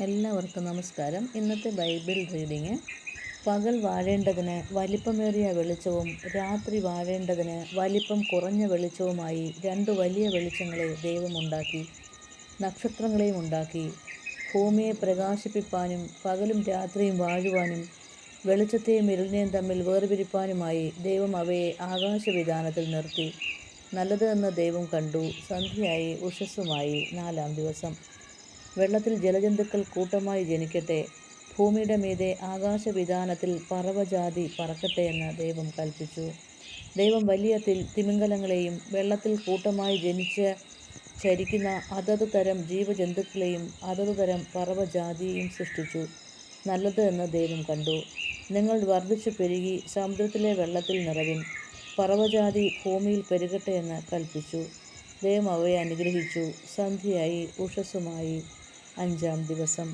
എല്ലാവർക്കും നമസ്കാരം. ഇന്നത്തെ ബൈബിൾ റീഡിങ്, പകൽ വാഴേണ്ടതിന് വലിപ്പമേറിയ വെളിച്ചവും രാത്രി വാഴേണ്ടതിന് വലിപ്പം കുറഞ്ഞ വെളിച്ചവുമായി രണ്ട് വലിയ വെളിച്ചങ്ങളെ ദൈവമുണ്ടാക്കി. നക്ഷത്രങ്ങളെയും ഉണ്ടാക്കി. ഭൂമിയെ പ്രകാശിപ്പിപ്പാനും പകലും രാത്രിയും വാഴുവാനും വെളിച്ചത്തെയും ഇരുളിനെയും തമ്മിൽ വേർപിരിപ്പാനുമായി ദൈവം അവയെ ആകാശവിതാനത്തിൽ നിർത്തി. നല്ലത് എന്ന് ദൈവം കണ്ടു. സന്ധ്യയായി, ഉഷസ്സുമായി. 4-ാം ദിവസം. വെള്ളത്തിൽ ജലജന്തുക്കൾ കൂട്ടമായി ജനിക്കട്ടെ. ഭൂമിയുടെ മീതെ ആകാശവിതാനത്തിൽ പറവജാതി പറക്കട്ടെ എന്ന് ദൈവം കൽപ്പിച്ചു. ദൈവം വലിയ തിമിംഗലങ്ങളെയും വെള്ളത്തിൽ കൂട്ടമായി ജനിച്ച് ചരിക്കുന്ന അതത് തരം ജീവജന്തുക്കളെയും അതത് തരം പറവജാതിയെയും സൃഷ്ടിച്ചു. നല്ലത് എന്ന് ദൈവം കണ്ടു. നിങ്ങൾ വർദ്ധിച്ചു പെരുകി സമുദ്രത്തിലെ വെള്ളത്തിൽ നിറവിൻ. പറവജാതി ഭൂമിയിൽ പെരുകട്ടെ എന്ന് കൽപ്പിച്ചു. ദൈവം അവയെ അനുഗ്രഹിച്ചു. സന്ധ്യയായി, ഉഷസ്സുമായി. 5-ാം ദിവസം.